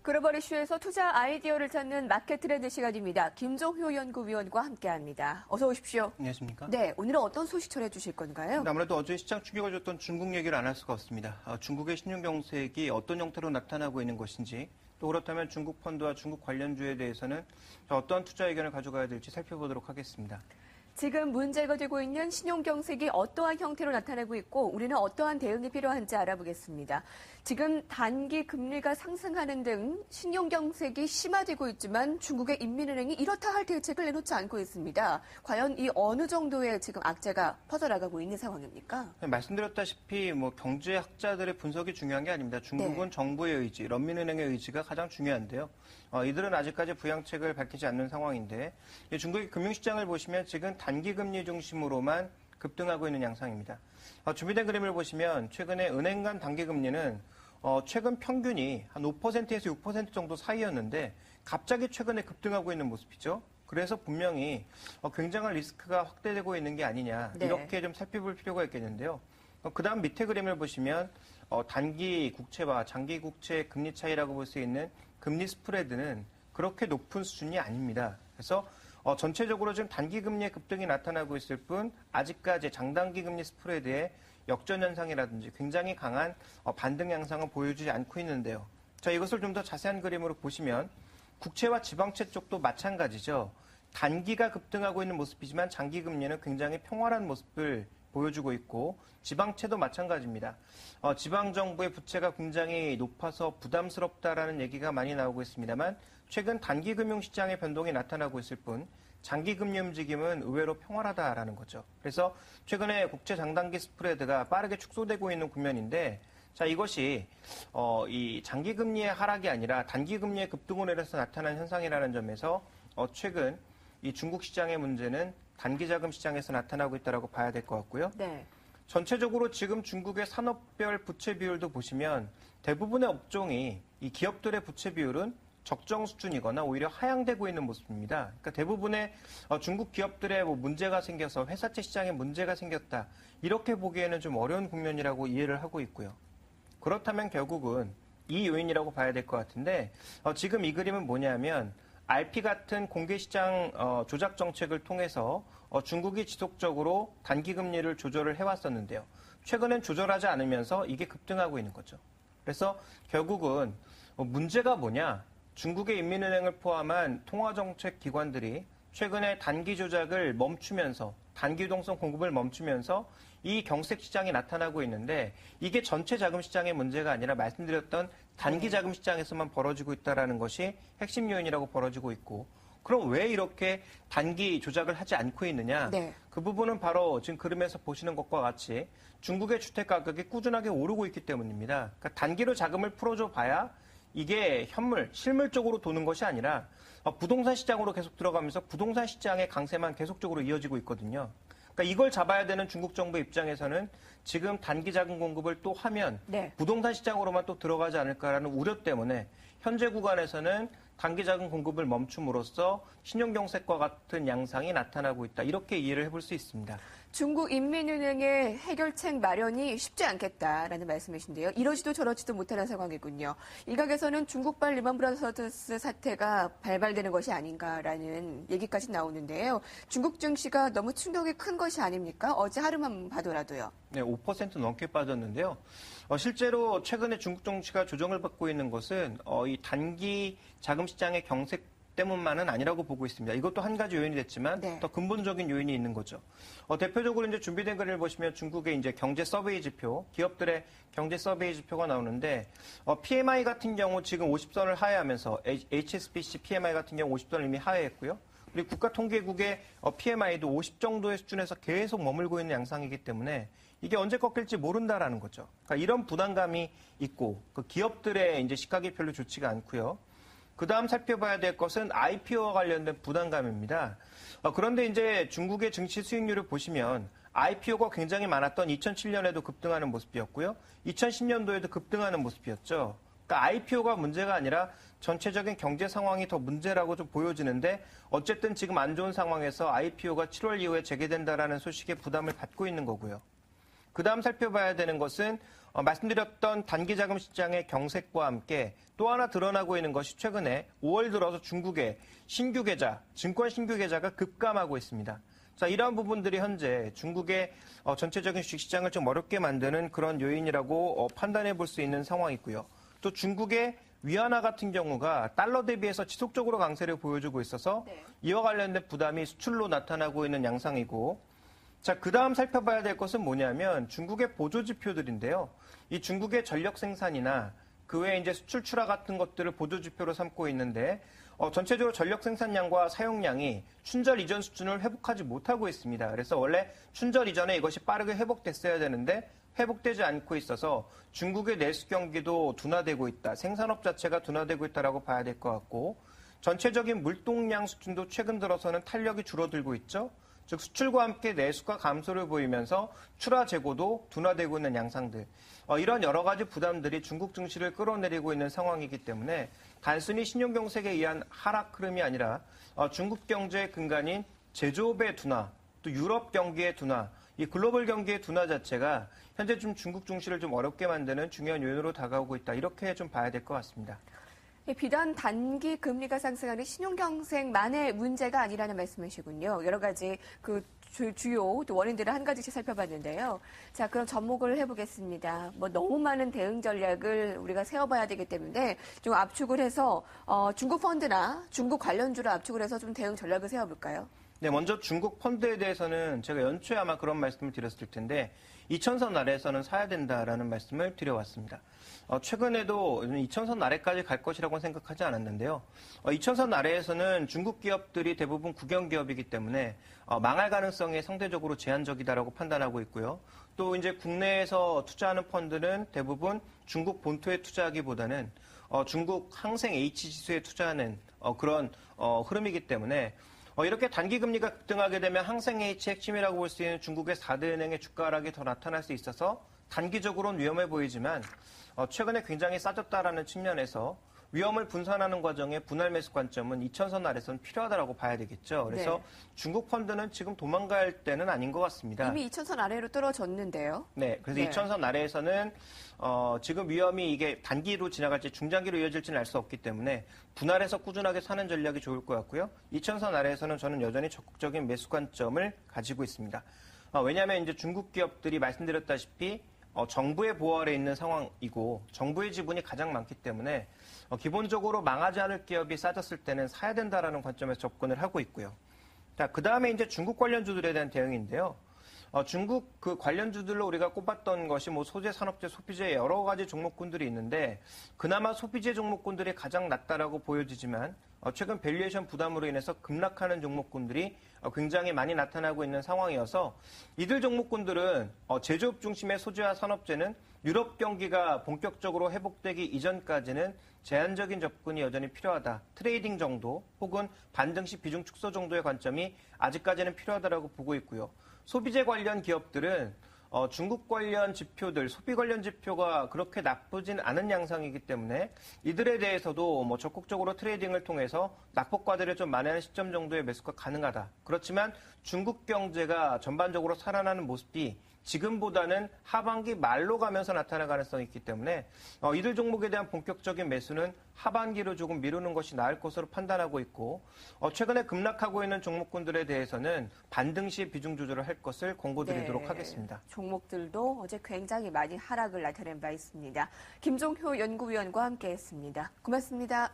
글로벌 이슈에서 투자 아이디어를 찾는 마켓 트렌드 시간입니다. 김종효 연구위원과 함께합니다. 어서 오십시오. 안녕하십니까? 네, 오늘은 어떤 소식 전해 주실 건가요? 아무래도 어제 시장 충격을 줬던 중국 얘기를 안 할 수가 없습니다. 중국의 신용경색이 어떤 형태로 나타나고 있는 것인지, 또 그렇다면 중국 펀드와 중국 관련주에 대해서는 어떠한 투자 의견을 가져가야 될지 살펴보도록 하겠습니다. 지금 문제가 되고 있는 신용경색이 어떠한 형태로 나타나고 있고 우리는 어떠한 대응이 필요한지 알아보겠습니다. 지금 단기 금리가 상승하는 등 신용경색이 심화되고 있지만 중국의 인민은행이 이렇다 할 대책을 내놓지 않고 있습니다. 과연 이 어느 정도의 지금 악재가 퍼져나가고 있는 상황입니까? 말씀드렸다시피 경제학자들의 분석이 중요한 게 아닙니다. 중국은 네. 정부의 의지,人民은행의 의지가 가장 중요한데요. 이들은 아직까지 부양책을 밝히지 않는 상황인데 중국의 금융시장을 보시면 지금 단기금리 중심으로만 급등하고 있는 양상입니다. 준비된 그림을 보시면 최근에 은행 간 단기금리는 최근 평균이 한 5%에서 6% 정도 사이였는데 갑자기 최근에 급등하고 있는 모습이죠. 그래서 분명히 굉장한 리스크가 확대되고 있는 게 아니냐 이렇게 좀 살펴볼 필요가 있겠는데요. 그 다음 밑에 그림을 보시면 단기 국채와 장기 국채 금리 차이라고 볼 수 있는 금리 스프레드는 그렇게 높은 수준이 아닙니다. 그래서 전체적으로 지금 단기 금리의 급등이 나타나고 있을 뿐 아직까지 장단기 금리 스프레드의 역전 현상이라든지 굉장히 강한 반등 양상은 보여주지 않고 있는데요. 자, 이것을 좀 더 자세한 그림으로 보시면 국채와 지방채 쪽도 마찬가지죠. 단기가 급등하고 있는 모습이지만 장기 금리는 굉장히 평활한 모습을 보여주고 있고 지방채도 마찬가지입니다. 지방정부의 부채가 굉장히 높아서 부담스럽다라는 얘기가 많이 나오고 있습니다만 최근 단기 금융시장의 변동이 나타나고 있을 뿐 장기 금리 움직임은 의외로 평활하다라는 거죠. 그래서 최근에 국채 장단기 스프레드가 빠르게 축소되고 있는 국면인데 자, 이것이 이 장기 금리의 하락이 아니라 단기 금리의 급등으로 인해서 나타난 현상이라는 점에서 최근 이 중국 시장의 문제는 단기 자금 시장에서 나타나고 있다고 봐야 될 것 같고요. 네. 전체적으로 지금 중국의 산업별 부채 비율도 보시면 대부분의 업종이 이 기업들의 부채 비율은 적정 수준이거나 오히려 하향되고 있는 모습입니다. 그러니까 대부분의 중국 기업들의 문제가 생겨서 회사채 시장에 문제가 생겼다. 이렇게 보기에는 좀 어려운 국면이라고 이해를 하고 있고요. 그렇다면 결국은 이 요인이라고 봐야 될 것 같은데 지금 이 그림은 뭐냐면 RP 같은 공개시장 조작 정책을 통해서 중국이 지속적으로 단기금리를 조절을 해왔었는데요. 최근엔 조절하지 않으면서 이게 급등하고 있는 거죠. 그래서 결국은 문제가 뭐냐? 중국의 인민은행을 포함한 통화정책 기관들이 최근에 단기 조작을 멈추면서 단기유동성 공급을 멈추면서 이 경색 시장이 나타나고 있는데 이게 전체 자금 시장의 문제가 아니라 말씀드렸던 단기 자금 시장에서만 벌어지고 있다는 것이 핵심 요인이라고 벌어지고 있고 그럼 왜 이렇게 단기 조작을 하지 않고 있느냐? 네. 그 부분은 바로 지금 그림에서 보시는 것과 같이 중국의 주택 가격이 꾸준하게 오르고 있기 때문입니다. 그러니까 단기로 자금을 풀어줘 봐야 이게 현물, 실물 쪽으로 도는 것이 아니라 부동산 시장으로 계속 들어가면서 부동산 시장의 강세만 계속적으로 이어지고 있거든요. 그러니까 이걸 잡아야 되는 중국 정부 입장에서는 지금 단기 자금 공급을 또 하면 부동산 시장으로만 또 들어가지 않을까라는 우려 때문에 현재 구간에서는 단기 자금 공급을 멈춤으로써 신용경색과 같은 양상이 나타나고 있다. 이렇게 이해를 해볼 수 있습니다. 중국 인민은행의 해결책 마련이 쉽지 않겠다라는 말씀이신데요. 이러지도 저러지도 못하는 상황이군요. 일각에서는 중국발 리먼브라더스 사태가 발발되는 것이 아닌가라는 얘기까지 나오는데요. 중국 증시가 너무 충격이 큰 것이 아닙니까? 어제 하루만 봐도라도요. 네, 5% 넘게 빠졌는데요. 실제로 최근에 중국 증시가 조정을 받고 있는 것은 이 단기 자금 시장의 경색 때문만은 아니라고 보고 있습니다. 이것도 한 가지 요인이 됐지만 더 근본적인 요인이 있는 거죠. 대표적으로 이제 준비된 그림을 보시면 중국의 이제 경제 서베이 지표, 기업들의 경제 서베이 지표가 나오는데 PMI 같은 경우 지금 50선을 하회하면서 HSBC PMI 같은 경우 50선을 이미 하회했고요. 그리고 국가통계국의 PMI도 50 정도의 수준에서 계속 머물고 있는 양상이기 때문에 이게 언제 꺾일지 모른다라는 거죠. 그러니까 이런 부담감이 있고 그 기업들의 이제 시각이 별로 좋지가 않고요. 그 다음 살펴봐야 될 것은 IPO와 관련된 부담감입니다. 그런데 이제 중국의 증시 수익률을 보시면 IPO가 굉장히 많았던 2007년에도 급등하는 모습이었고요. 2010년도에도 급등하는 모습이었죠. 그러니까 IPO가 문제가 아니라 전체적인 경제 상황이 더 문제라고 좀 보여지는데 어쨌든 지금 안 좋은 상황에서 IPO가 7월 이후에 재개된다라는 소식에 부담을 받고 있는 거고요. 그다음 살펴봐야 되는 것은 말씀드렸던 단기자금 시장의 경색과 함께 또 하나 드러나고 있는 것이 최근에 5월 들어서 중국의 신규 계좌, 증권 신규 계좌가 급감하고 있습니다. 자, 이러한 부분들이 현재 중국의 전체적인 주식시장을 좀 어렵게 만드는 그런 요인이라고 판단해 볼 수 있는 상황이고요. 또 중국의 위안화 같은 경우가 달러 대비해서 지속적으로 강세를 보여주고 있어서 이와 관련된 부담이 수출로 나타나고 있는 양상이고, 자, 그 다음 살펴봐야 될 것은 뭐냐면 중국의 보조 지표들인데요. 이 중국의 전력 생산이나 그 외에 이제 수출 출하 같은 것들을 보조 지표로 삼고 있는데, 전체적으로 전력 생산량과 사용량이 춘절 이전 수준을 회복하지 못하고 있습니다. 그래서 원래 춘절 이전에 이것이 빠르게 회복됐어야 되는데 회복되지 않고 있어서 중국의 내수 경기도 둔화되고 있다. 생산업 자체가 둔화되고 있다라고 봐야 될 것 같고, 전체적인 물동량 수준도 최근 들어서는 탄력이 줄어들고 있죠. 즉 수출과 함께 내수가 감소를 보이면서 출하 재고도 둔화되고 있는 양상들. 이런 여러 가지 부담들이 중국 증시를 끌어내리고 있는 상황이기 때문에 단순히 신용경색에 의한 하락 흐름이 아니라 중국 경제의 근간인 제조업의 둔화, 또 유럽 경기의 둔화, 이 글로벌 경기의 둔화 자체가 현재 좀 중국 증시를 좀 어렵게 만드는 중요한 요인으로 다가오고 있다. 이렇게 좀 봐야 될 것 같습니다. 비단 단기 금리가 상승하는 신용경색만의 문제가 아니라는 말씀이시군요. 여러 가지 그 주요 또 원인들을 한 가지씩 살펴봤는데요. 자, 그럼 접목을 해보겠습니다. 너무 많은 대응 전략을 우리가 세워봐야 되기 때문에 좀 압축을 해서 중국 펀드나 중국 관련주를 압축을 해서 좀 대응 전략을 세워볼까요? 네, 먼저 중국 펀드에 대해서는 제가 연초에 아마 그런 말씀을 드렸을 텐데 2,000선 아래에서는 사야 된다라는 말씀을 드려왔습니다. 최근에도 2,000선 아래까지 갈 것이라고는 생각하지 않았는데요. 2,000선 아래에서는 중국 기업들이 대부분 국영 기업이기 때문에 망할 가능성이 상대적으로 제한적이다라고 판단하고 있고요. 또 이제 국내에서 투자하는 펀드는 대부분 중국 본토에 투자하기보다는 중국 항생 H지수에 투자하는 그런 흐름이기 때문에 이렇게 단기 금리가 급등하게 되면 항생 H의 핵심이라고 볼 수 있는 중국의 4대 은행의 주가 하락이 더 나타날 수 있어서 단기적으로는 위험해 보이지만 최근에 굉장히 싸졌다라는 측면에서 위험을 분산하는 과정에 분할 매수 관점은 2,000선 아래서는 필요하다고 봐야 되겠죠. 그래서 네. 중국 펀드는 지금 도망갈 때는 아닌 것 같습니다. 이미 2,000선 아래로 떨어졌는데요. 네, 그래서 네. 2,000선 아래에서는 지금 위험이 이게 단기로 지나갈지 중장기로 이어질지는 알 수 없기 때문에 분할해서 꾸준하게 사는 전략이 좋을 것 같고요. 2,000선 아래에서는 저는 여전히 적극적인 매수 관점을 가지고 있습니다. 왜냐하면 이제 중국 기업들이 말씀드렸다시피 정부의 보호 아래 있는 상황이고 정부의 지분이 가장 많기 때문에 기본적으로 망하지 않을 기업이 싸졌을 때는 사야 된다라는 관점에서 접근을 하고 있고요. 자, 그 다음에 이제 중국 관련주들에 대한 대응인데요. 중국 그 관련주들로 우리가 꼽았던 것이 소재, 산업재, 소비재 여러 가지 종목군들이 있는데 그나마 소비재 종목군들이 가장 낫다라고 보여지지만 최근 밸류에이션 부담으로 인해서 급락하는 종목군들이 굉장히 많이 나타나고 있는 상황이어서 이들 종목군들은 제조업 중심의 소재와 산업재는 유럽 경기가 본격적으로 회복되기 이전까지는 제한적인 접근이 여전히 필요하다. 트레이딩 정도 혹은 반등시 비중 축소 정도의 관점이 아직까지는 필요하다라고 보고 있고요. 소비재 관련 기업들은 중국 관련 지표들, 소비 관련 지표가 그렇게 나쁘진 않은 양상이기 때문에 이들에 대해서도 적극적으로 트레이딩을 통해서 낙폭과대를 좀 만회하는 시점 정도의 매수가 가능하다. 그렇지만 중국 경제가 전반적으로 살아나는 모습이 지금보다는 하반기 말로 가면서 나타날 가능성이 있기 때문에 이들 종목에 대한 본격적인 매수는 하반기로 조금 미루는 것이 나을 것으로 판단하고 있고 최근에 급락하고 있는 종목군들에 대해서는 반등 시 비중 조절을 할 것을 권고드리도록 하겠습니다. 종목들도 어제 굉장히 많이 하락을 나타낸 바 있습니다. 김종효 연구위원과 함께했습니다. 고맙습니다.